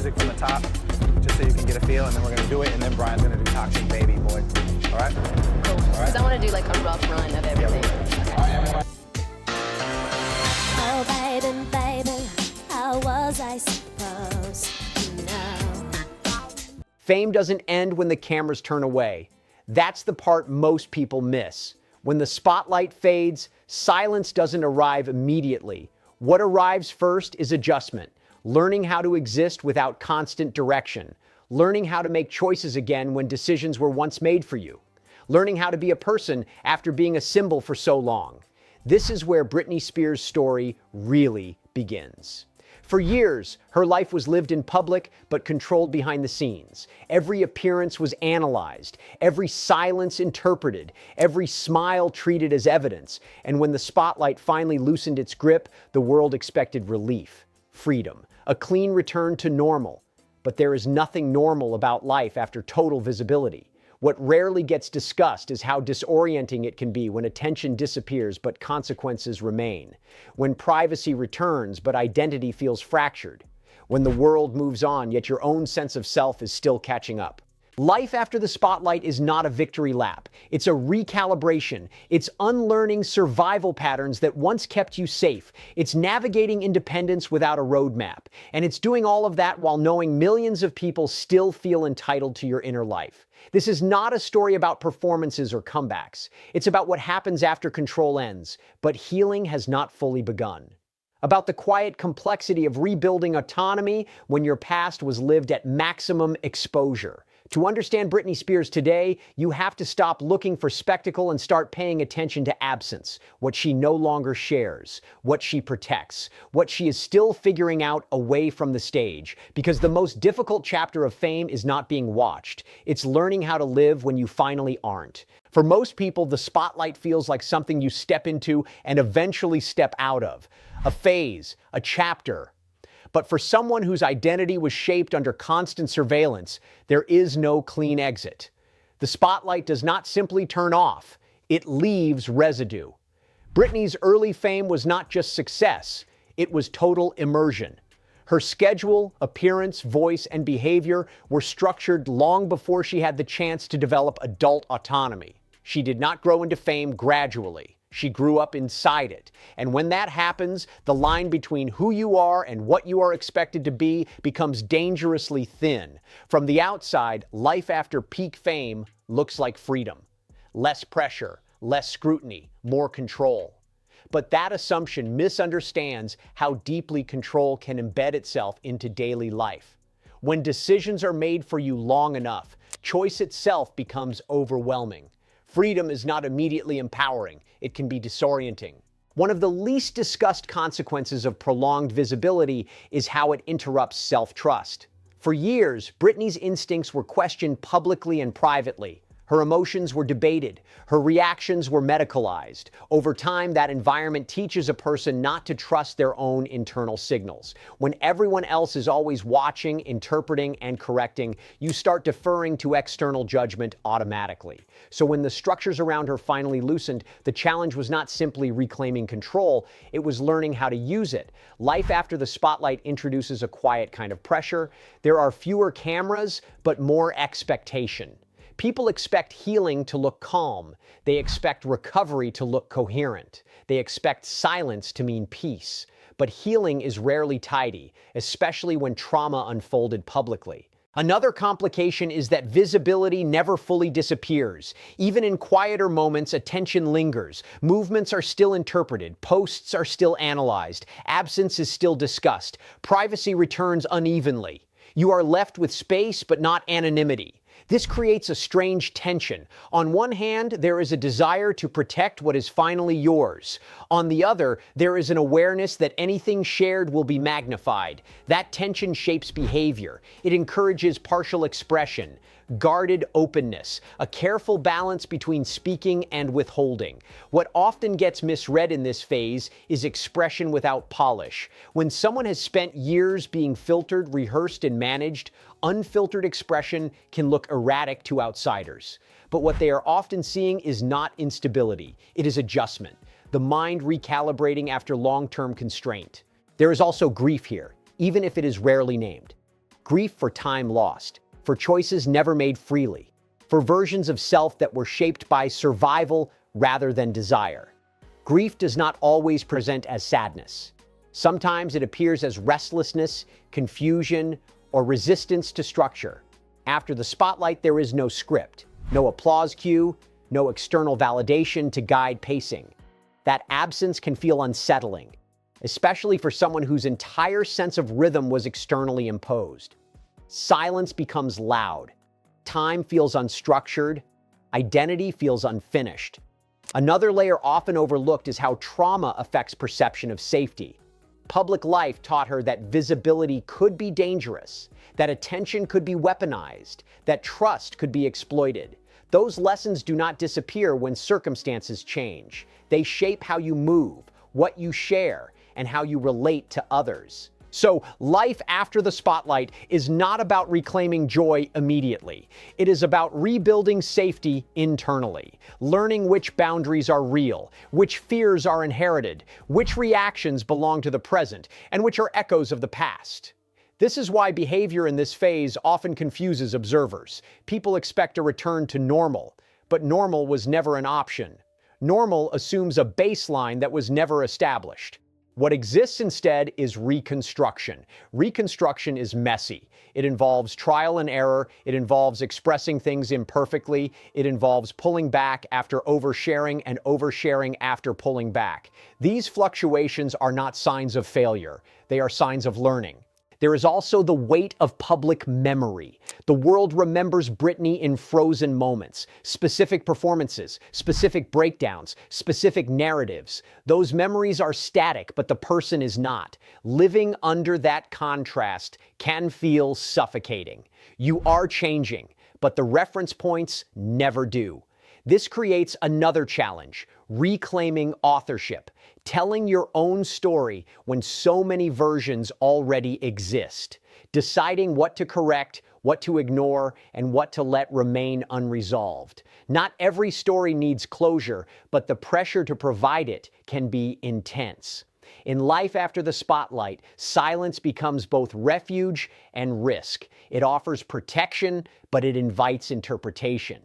music from the top, just so you can get a feel, and then we're gonna do it, and then Brian's gonna do Toxic Baby Boy. All right? Cool. Because I want to do like a rough run of everything. Okay. Oh, baby, baby, how was I supposed to know? Fame doesn't end when the cameras turn away. That's the part most people miss. When the spotlight fades, silence doesn't arrive immediately. What arrives first is adjustment, learning how to exist without constant direction, learning how to make choices again when decisions were once made for you, learning how to be a person after being a symbol for so long. This is where Britney Spears' story really begins. For years, her life was lived in public but controlled behind the scenes. Every appearance was analyzed, every silence interpreted, every smile treated as evidence. And when the spotlight finally loosened its grip, the world expected relief, freedom, a clean return to normal. But there is nothing normal about life after total visibility. What rarely gets discussed is how disorienting it can be when attention disappears but consequences remain, when privacy returns but identity feels fractured, when the world moves on yet your own sense of self is still catching up. Life after the spotlight is not a victory lap. It's a recalibration. It's unlearning survival patterns that once kept you safe. It's navigating independence without a roadmap. And it's doing all of that while knowing millions of people still feel entitled to your inner life. This is not a story about performances or comebacks. It's about what happens after control ends, but healing has not fully begun. About the quiet complexity of rebuilding autonomy when your past was lived at maximum exposure. To understand Britney Spears today, you have to stop looking for spectacle and start paying attention to absence, what she no longer shares, what she protects, what she is still figuring out away from the stage. Because the most difficult chapter of fame is not being watched. It's learning how to live when you finally aren't. For most people, the spotlight feels like something you step into and eventually step out of. A phase, a chapter. But for someone whose identity was shaped under constant surveillance, there is no clean exit. The spotlight does not simply turn off, it leaves residue. Britney's early fame was not just success, it was total immersion. Her schedule, appearance, voice, and behavior were structured long before she had the chance to develop adult autonomy. She did not grow into fame gradually. She grew up inside it. And when that happens, the line between who you are and what you are expected to be becomes dangerously thin. From the outside, life after peak fame looks like freedom. Less pressure, less scrutiny, more control. But that assumption misunderstands how deeply control can embed itself into daily life. When decisions are made for you long enough, choice itself becomes overwhelming. Freedom is not immediately empowering. It can be disorienting. One of the least discussed consequences of prolonged visibility is how it interrupts self-trust. For years, Britney's instincts were questioned publicly and privately. Her emotions were debated. Her reactions were medicalized. Over time, that environment teaches a person not to trust their own internal signals. When everyone else is always watching, interpreting, and correcting, you start deferring to external judgment automatically. So when the structures around her finally loosened, the challenge was not simply reclaiming control, it was learning how to use it. Life after the spotlight introduces a quiet kind of pressure. There are fewer cameras, but more expectation. People expect healing to look calm. They expect recovery to look coherent. They expect silence to mean peace. But healing is rarely tidy, especially when trauma unfolded publicly. Another complication is that visibility never fully disappears. Even in quieter moments, attention lingers. Movements are still interpreted. Posts are still analyzed. Absence is still discussed. Privacy returns unevenly. You are left with space, but not anonymity. This creates a strange tension. On one hand, there is a desire to protect what is finally yours. On the other, there is an awareness that anything shared will be magnified. That tension shapes behavior. It encourages partial expression, guarded openness, a careful balance between speaking and withholding. What often gets misread in this phase is expression without polish. When someone has spent years being filtered, rehearsed, and managed, unfiltered expression can look erratic to outsiders. But what they are often seeing is not instability, it is adjustment, the mind recalibrating after long-term constraint. There is also grief here, even if it is rarely named. grief for time lost, for choices never made freely, for versions of self that were shaped by survival rather than desire. Grief does not always present as sadness. Sometimes it appears as restlessness, confusion, or resistance to structure. After the spotlight, there is no script, no applause cue, no external validation to guide pacing. That absence can feel unsettling, especially for someone whose entire sense of rhythm was externally imposed. Silence becomes loud. Time feels unstructured. Identity feels unfinished. Another layer often overlooked is how trauma affects perception of safety. Public life taught her that visibility could be dangerous, that attention could be weaponized, that trust could be exploited. Those lessons do not disappear when circumstances change. They shape how you move, what you share, and how you relate to others. So, life after the spotlight is not about reclaiming joy immediately. It is about rebuilding safety internally, learning which boundaries are real, which fears are inherited, which reactions belong to the present, and which are echoes of the past. This is why behavior in this phase often confuses observers. People expect a return to normal, but normal was never an option. Normal assumes a baseline that was never established. What exists instead is reconstruction. Reconstruction is messy. It involves trial and error. It involves expressing things imperfectly. It involves pulling back after oversharing and oversharing after pulling back. These fluctuations are not signs of failure. They are signs of learning. There is also the weight of public memory. The world remembers Britney in frozen moments, specific performances, specific breakdowns, specific narratives. Those memories are static, but the person is not. Living under that contrast can feel suffocating. You are changing, but the reference points never do. This creates another challenge: reclaiming authorship, telling your own story when so many versions already exist, deciding what to correct, what to ignore, and what to let remain unresolved. Not every story needs closure, but the pressure to provide it can be intense. In life after the spotlight, silence becomes both refuge and risk. It offers protection, but it invites interpretation.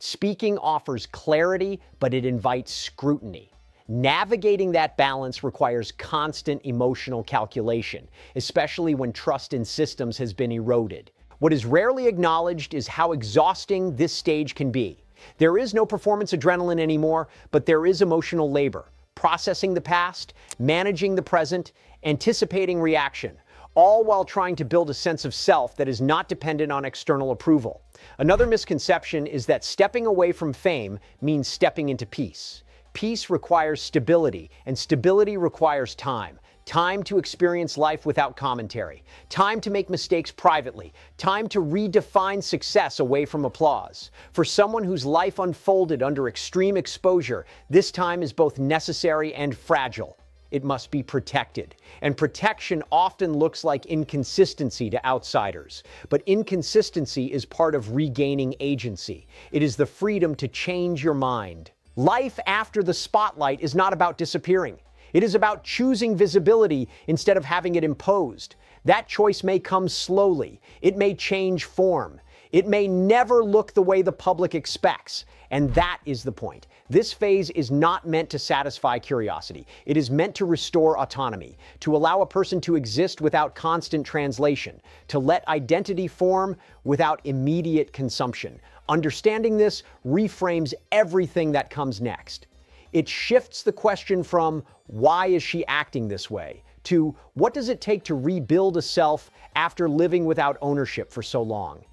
Speaking offers clarity, but it invites scrutiny. Navigating that balance requires constant emotional calculation, especially when trust in systems has been eroded. What is rarely acknowledged is how exhausting this stage can be. There is no performance adrenaline anymore, but there is emotional labor. Processing the past, managing the present, anticipating reaction, all while trying to build a sense of self that is not dependent on external approval. Another misconception is that stepping away from fame means stepping into peace. Peace requires stability, and stability requires time. Time to experience life without commentary. Time to make mistakes privately. Time to redefine success away from applause. For someone whose life unfolded under extreme exposure, this time is both necessary and fragile. It must be protected. And protection often looks like inconsistency to outsiders. But inconsistency is part of regaining agency. It is the freedom to change your mind. Life after the spotlight is not about disappearing. It is about choosing visibility instead of having it imposed. That choice may come slowly. It may change form. It may never look the way the public expects. And that is the point. This phase is not meant to satisfy curiosity. It is meant to restore autonomy, to allow a person to exist without constant translation, to let identity form without immediate consumption. Understanding this reframes everything that comes next. It shifts the question from why is she acting this way to what does it take to rebuild a self after living without ownership for so long?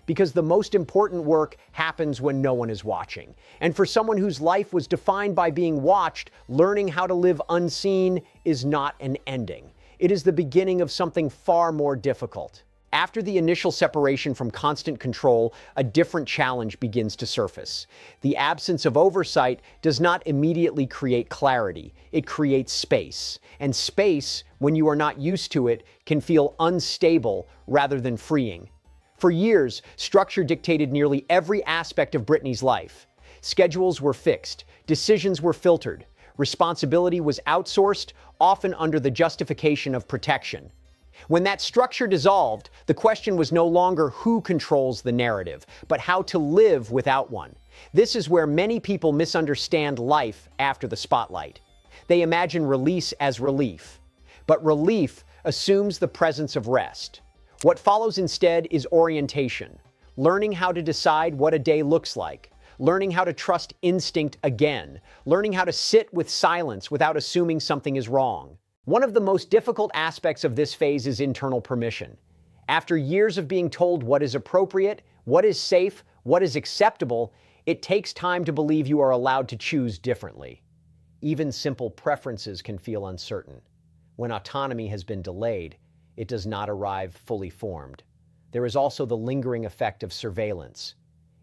Because the most important work happens when no one is watching. And for someone whose life was defined by being watched, learning how to live unseen is not an ending. It is the beginning of something far more difficult. After the initial separation from constant control, a different challenge begins to surface. The absence of oversight does not immediately create clarity. It creates space. And space, when you are not used to it, can feel unstable rather than freeing. For years, structure dictated nearly every aspect of Britney's life. Schedules were fixed, decisions were filtered, responsibility was outsourced, often under the justification of protection. When that structure dissolved, the question was no longer who controls the narrative, but how to live without one. This is where many people misunderstand life after the spotlight. They imagine release as relief, but relief assumes the presence of rest. What follows instead is orientation, learning how to decide what a day looks like, learning how to trust instinct again, learning how to sit with silence without assuming something is wrong. One of the most difficult aspects of this phase is internal permission. After years of being told what is appropriate, what is safe, what is acceptable, it takes time to believe you are allowed to choose differently. Even simple preferences can feel uncertain. When autonomy has been delayed, it does not arrive fully formed. There is also the lingering effect of surveillance.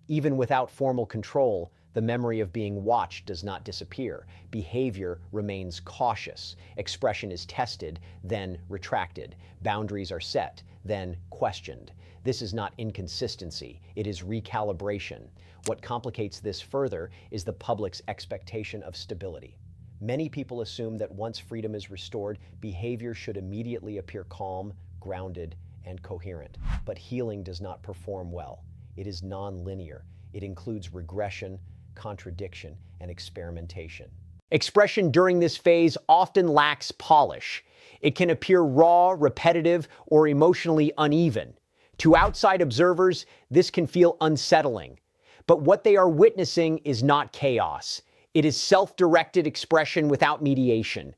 Even without formal control, the memory of being watched does not disappear. Behavior remains cautious. Expression is tested, then retracted. Boundaries are set, then questioned. This is not inconsistency, it is recalibration. What complicates this further is the public's expectation of stability. Many people assume that once freedom is restored, behavior should immediately appear calm, grounded, and coherent. But healing does not perform well. It is non-linear. It includes regression, contradiction, and experimentation. Expression during this phase often lacks polish. It can appear raw, repetitive, or emotionally uneven. To outside observers, this can feel unsettling. But what they are witnessing is not chaos. It is self-directed expression without mediation.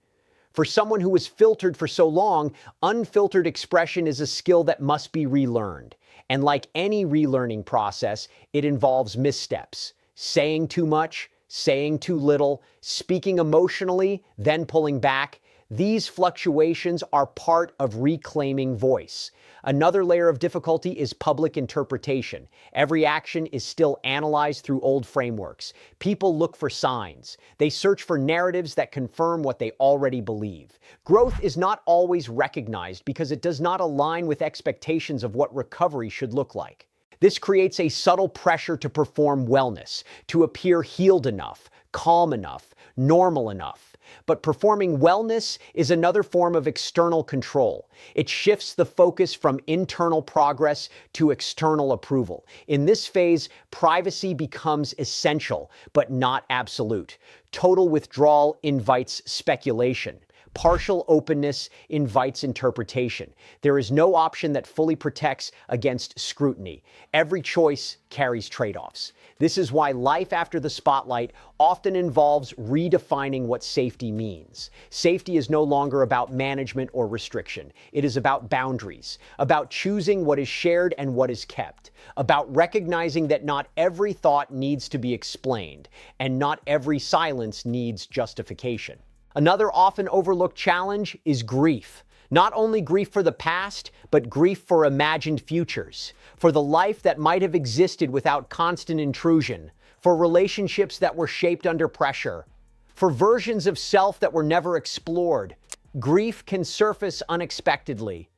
For someone who was filtered for so long, unfiltered expression is a skill that must be relearned. And like any relearning process, it involves missteps. Saying too much, saying too little, speaking emotionally, then pulling back. These fluctuations are part of reclaiming voice. Another layer of difficulty is public interpretation. Every action is still analyzed through old frameworks. People look for signs. They search for narratives that confirm what they already believe. Growth is not always recognized because it does not align with expectations of what recovery should look like. This creates a subtle pressure to perform wellness, to appear healed enough, calm enough, normal enough. But performing wellness is another form of external control. It shifts the focus from internal progress to external approval. In this phase, privacy becomes essential, but not absolute. Total withdrawal invites speculation. Partial openness invites interpretation. There is no option that fully protects against scrutiny. Every choice carries trade-offs. This is why life after the spotlight often involves redefining what safety means. Safety is no longer about management or restriction. It is about boundaries, about choosing what is shared and what is kept, about recognizing that not every thought needs to be explained, and not every silence needs justification. Another often overlooked challenge is grief. Not only grief for the past, but grief for imagined futures, for the life that might have existed without constant intrusion, for relationships that were shaped under pressure, for versions of self that were never explored. Grief can surface unexpectedly,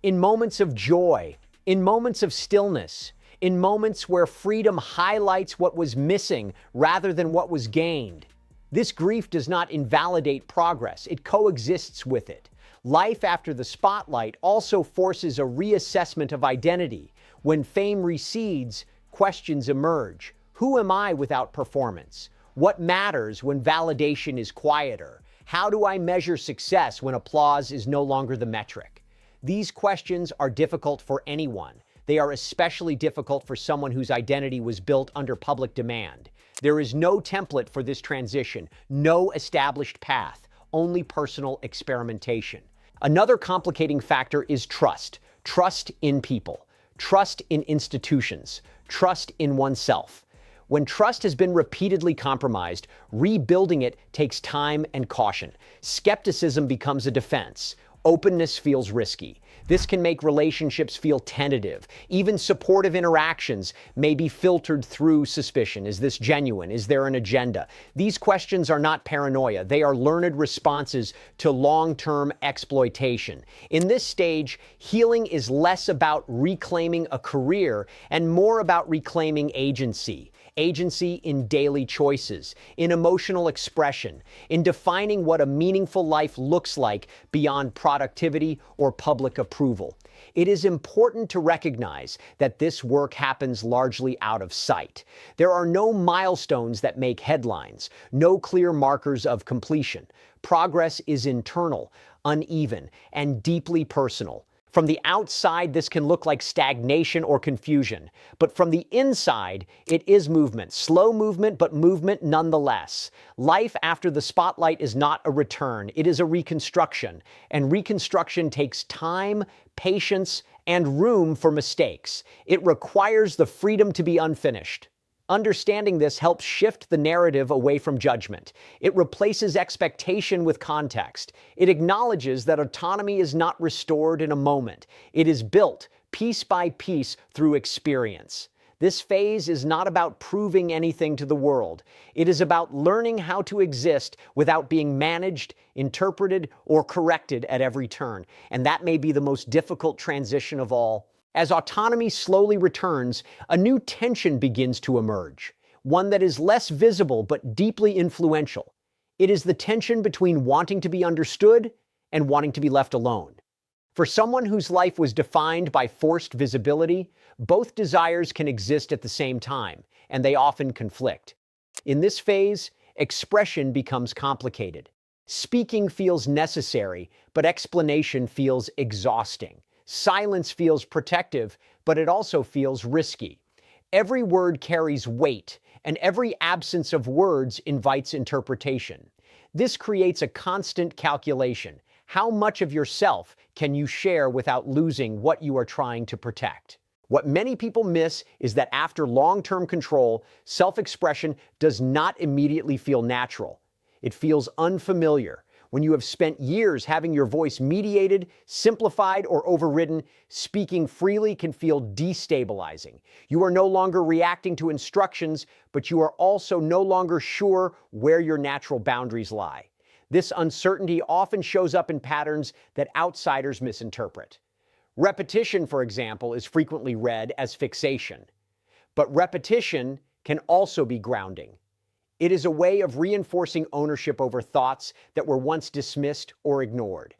in moments of joy, in moments of stillness, in moments where freedom highlights what was missing rather than what was gained. This grief does not invalidate progress, it coexists with it. Life after the spotlight also forces a reassessment of identity. When fame recedes, questions emerge. Who am I without performance? What matters when validation is quieter? How do I measure success when applause is no longer the metric? These questions are difficult for anyone. They are especially difficult for someone whose identity was built under public demand. There is no template for this transition, no established path, only personal experimentation. Another complicating factor is trust. Trust in people, trust in institutions, trust in oneself. When trust has been repeatedly compromised, rebuilding it takes time and caution. Skepticism becomes a defense. Openness feels risky. This can make relationships feel tentative. Even supportive interactions may be filtered through suspicion. Is this genuine? Is there an agenda? These questions are not paranoia. They are learned responses to long-term exploitation. In this stage, healing is less about reclaiming a career and more about reclaiming agency. agency in daily choices, in emotional expression, in defining what a meaningful life looks like beyond productivity or public approval. It is important to recognize that this work happens largely out of sight. There are no milestones that make headlines, no clear markers of completion. Progress is internal, uneven, and deeply personal. From the outside, this can look like stagnation or confusion, but from the inside, it is movement. Slow movement, but movement nonetheless. Life after the spotlight is not a return, it is a reconstruction, and reconstruction takes time, patience, and room for mistakes. It requires the freedom to be unfinished. Understanding this helps shift the narrative away from judgment. It replaces expectation with context. It acknowledges that autonomy is not restored in a moment. It is built piece by piece through experience. This phase is not about proving anything to the world. It is about learning how to exist without being managed, interpreted, or corrected at every turn. And that may be the most difficult transition of all. As autonomy slowly returns, a new tension begins to emerge, one that is less visible but deeply influential. It is the tension between wanting to be understood and wanting to be left alone. For someone whose life was defined by forced visibility, both desires can exist at the same time, and they often conflict. In this phase, expression becomes complicated. Speaking feels necessary, but explanation feels exhausting. Silence feels protective, but it also feels risky. Every word carries weight, and every absence of words invites interpretation. This creates a constant calculation. How much of yourself can you share without losing what you are trying to protect? What many people miss is that after long-term control, self-expression does not immediately feel natural. It feels unfamiliar. When you have spent years having your voice mediated, simplified, or overridden, speaking freely can feel destabilizing. You are no longer reacting to instructions, but you are also no longer sure where your natural boundaries lie. This uncertainty often shows up in patterns that outsiders misinterpret. Repetition, for example, is frequently read as fixation. But repetition can also be grounding. It is a way of reinforcing ownership over thoughts that were once dismissed or ignored.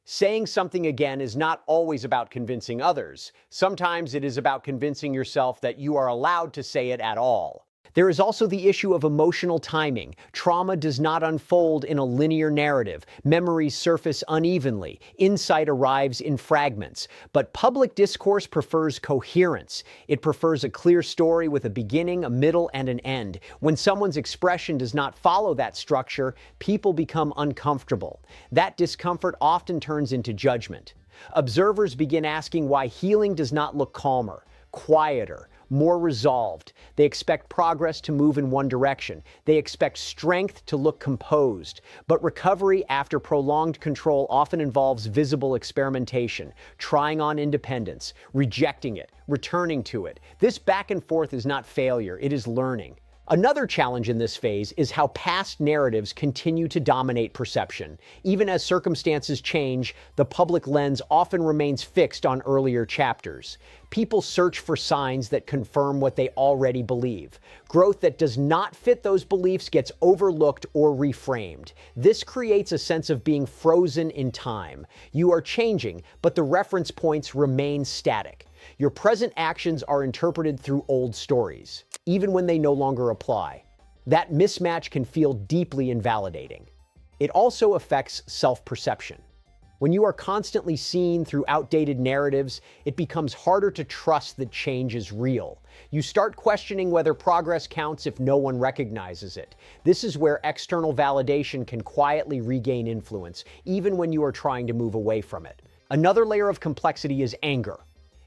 Saying something again is not always about convincing others. Sometimes it is about convincing yourself that you are allowed to say it at all. There is also the issue of emotional timing. Trauma does not unfold in a linear narrative. Memories surface unevenly. Insight arrives in fragments. But public discourse prefers coherence. It prefers a clear story with a beginning, a middle, and an end. When someone's expression does not follow that structure, people become uncomfortable. That discomfort often turns into judgment. Observers begin asking why healing does not look calmer, quieter, more resolved. They expect progress to move in one direction. They expect strength to look composed. But recovery after prolonged control often involves visible experimentation, trying on independence, rejecting it, returning to it. This back and forth is not failure, it is learning. Another challenge in this phase is how past narratives continue to dominate perception. Even as circumstances change, the public lens often remains fixed on earlier chapters. People search for signs that confirm what they already believe. Growth that does not fit those beliefs gets overlooked or reframed. This creates a sense of being frozen in time. You are changing, but the reference points remain static. Your present actions are interpreted through old stories, even when they no longer apply. That mismatch can feel deeply invalidating. It also affects self-perception. When you are constantly seen through outdated narratives, it becomes harder to trust that change is real. You start questioning whether progress counts if no one recognizes it. This is where external validation can quietly regain influence, even when you are trying to move away from it. Another layer of complexity is anger.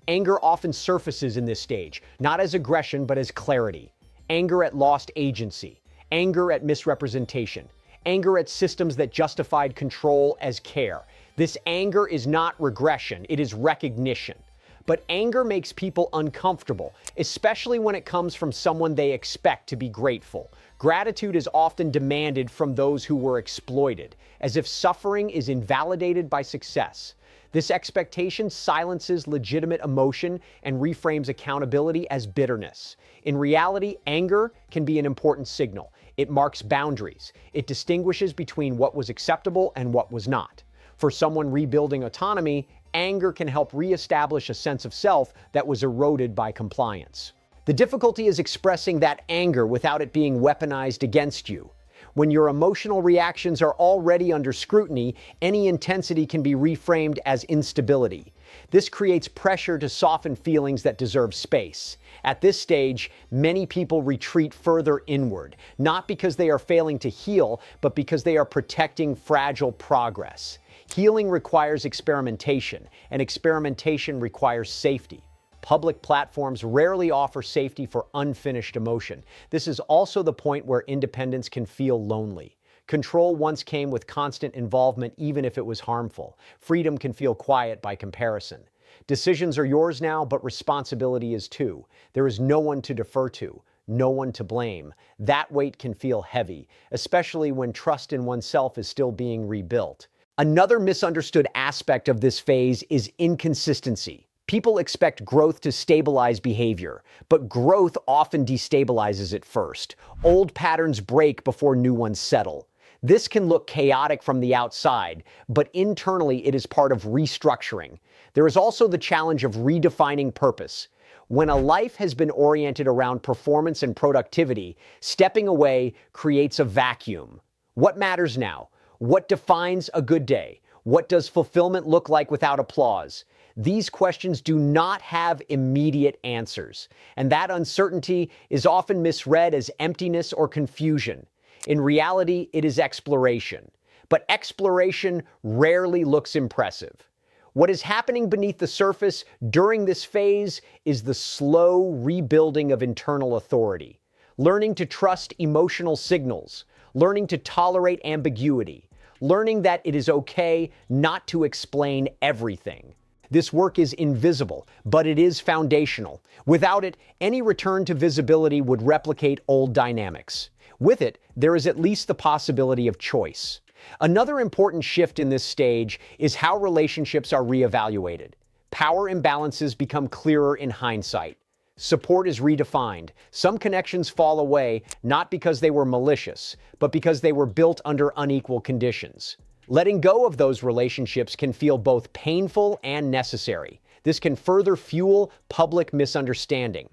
Anger often surfaces in this stage, not as aggression, but as clarity. Anger at lost agency. Anger at misrepresentation. Anger at systems that justified control as care. This anger is not regression, it is recognition. But anger makes people uncomfortable, especially when it comes from someone they expect to be grateful. Gratitude is often demanded from those who were exploited, as if suffering is invalidated by success. This expectation silences legitimate emotion and reframes accountability as bitterness. In reality, anger can be an important signal. It marks boundaries. It distinguishes between what was acceptable and what was not. For someone rebuilding autonomy, anger can help reestablish a sense of self that was eroded by compliance. The difficulty is expressing that anger without it being weaponized against you. When your emotional reactions are already under scrutiny, any intensity can be reframed as instability. This creates pressure to soften feelings that deserve space. At this stage, many people retreat further inward, not because they are failing to heal, but because they are protecting fragile progress. Healing requires experimentation, and experimentation requires safety. Public platforms rarely offer safety for unfinished emotion. This is also the point where independence can feel lonely. Control once came with constant involvement, even if it was harmful. Freedom can feel quiet by comparison. Decisions are yours now, but responsibility is too. There is no one to defer to, no one to blame. That weight can feel heavy, especially when trust in oneself is still being rebuilt. Another misunderstood aspect of this phase is inconsistency. People expect growth to stabilize behavior, but growth often destabilizes it first. Old patterns break before new ones settle. This can look chaotic from the outside, but internally it is part of restructuring. There is also the challenge of redefining purpose. When a life has been oriented around performance and productivity, stepping away creates a vacuum. What matters now? What defines a good day? What does fulfillment look like without applause? These questions do not have immediate answers, and that uncertainty is often misread as emptiness or confusion. In reality, it is exploration. But exploration rarely looks impressive. What is happening beneath the surface during this phase is the slow rebuilding of internal authority. Learning to trust emotional signals, learning to tolerate ambiguity, learning that it is okay not to explain everything. This work is invisible, but it is foundational. Without it, any return to visibility would replicate old dynamics. With it, there is at least the possibility of choice. Another important shift in this stage is how relationships are reevaluated. Power imbalances become clearer in hindsight. Support is redefined. Some connections fall away not because they were malicious, but because they were built under unequal conditions. Letting go of those relationships can feel both painful and necessary. This can further fuel public misunderstanding.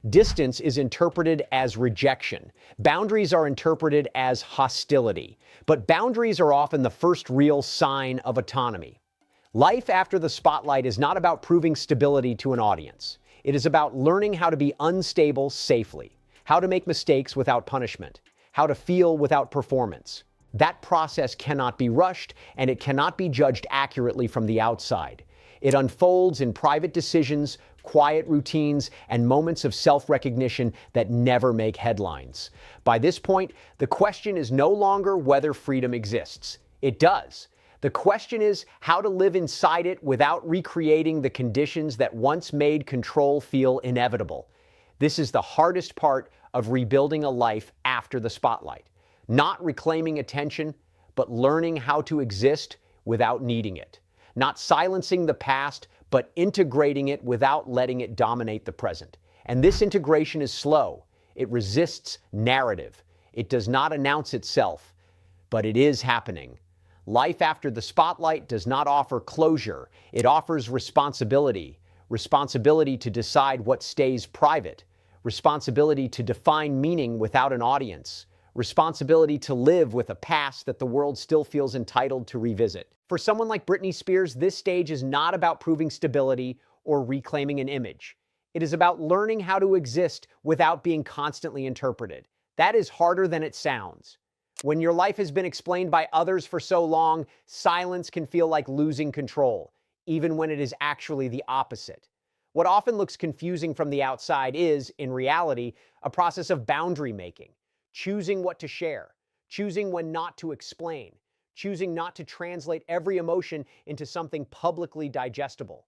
Distance is interpreted as rejection. Boundaries are interpreted as hostility. But boundaries are often the first real sign of autonomy. Life after the spotlight is not about proving stability to an audience. It is about learning how to be unstable safely, how to make mistakes without punishment, how to feel without performance. That process cannot be rushed, and it cannot be judged accurately from the outside. It unfolds in private decisions, quiet routines, and moments of self-recognition that never make headlines. By this point, the question is no longer whether freedom exists. It does. The question is how to live inside it without recreating the conditions that once made control feel inevitable. This is the hardest part of rebuilding a life after the spotlight. Not reclaiming attention, but learning how to exist without needing it. Not silencing the past, but integrating it without letting it dominate the present. And this integration is slow. It resists narrative. It does not announce itself, but it is happening. Life after the spotlight does not offer closure. It offers responsibility. Responsibility to decide what stays private. Responsibility to define meaning without an audience. Responsibility to live with a past that the world still feels entitled to revisit. For someone like Britney Spears, this stage is not about proving stability or reclaiming an image. It is about learning how to exist without being constantly interpreted. That is harder than it sounds. When your life has been explained by others for so long, silence can feel like losing control, even when it is actually the opposite. What often looks confusing from the outside is, in reality, a process of boundary making. Choosing what to share, choosing when not to explain, choosing not to translate every emotion into something publicly digestible.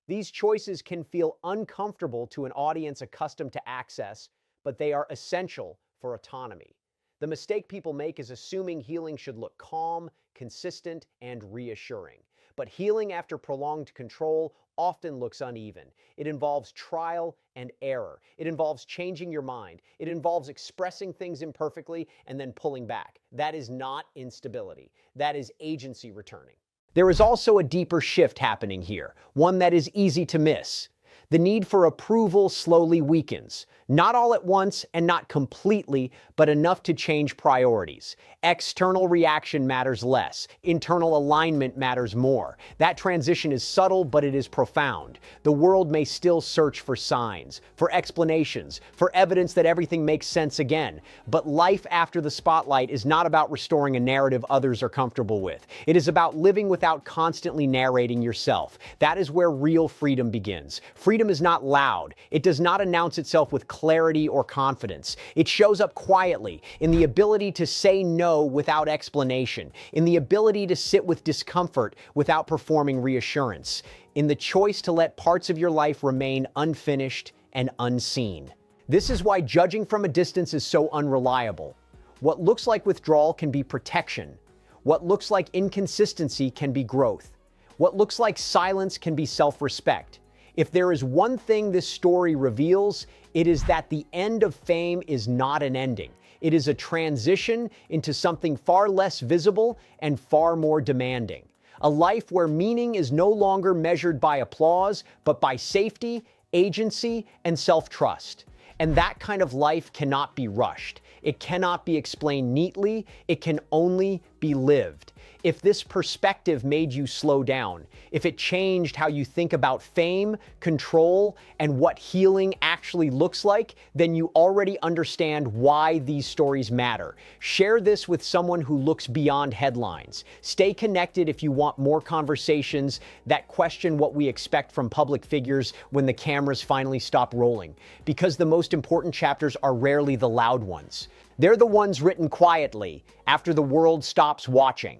These choices can feel uncomfortable to an audience accustomed to access, but they are essential for autonomy. The mistake people make is assuming healing should look calm, consistent, and reassuring. but healing after prolonged control often looks uneven. It involves trial and error. It involves changing your mind. It involves expressing things imperfectly and then pulling back. That is not instability. That is agency returning. There is also a deeper shift happening here, one that is easy to miss. The need for approval slowly weakens. Not all at once and not completely, but enough to change priorities. External reaction matters less. Internal alignment matters more. That transition is subtle, but it is profound. The world may still search for signs, for explanations, for evidence that everything makes sense again. But life after the spotlight is not about restoring a narrative others are comfortable with. It is about living without constantly narrating yourself. That is where real freedom begins. Freedom is not loud. It does not announce itself with clarity or confidence. It shows up quietly in the ability to say no without explanation, in the ability to sit with discomfort without performing reassurance, in the choice to let parts of your life remain unfinished and unseen. This is why judging from a distance is so unreliable. What looks like withdrawal can be protection. What looks like inconsistency can be growth. What looks like silence can be self-respect. If there is one thing this story reveals, it is that the end of fame is not an ending. It is a transition into something far less visible and far more demanding. A life where meaning is no longer measured by applause, but by safety, agency, and self-trust. And that kind of life cannot be rushed. It cannot be explained neatly. It can only be lived. If this perspective made you slow down, if it changed how you think about fame, control, and what healing actually looks like, then you already understand why these stories matter. Share this with someone who looks beyond headlines. Stay connected if you want more conversations that question what we expect from public figures when the cameras finally stop rolling. Because the most important chapters are rarely the loud ones. They're the ones written quietly after the world stops watching.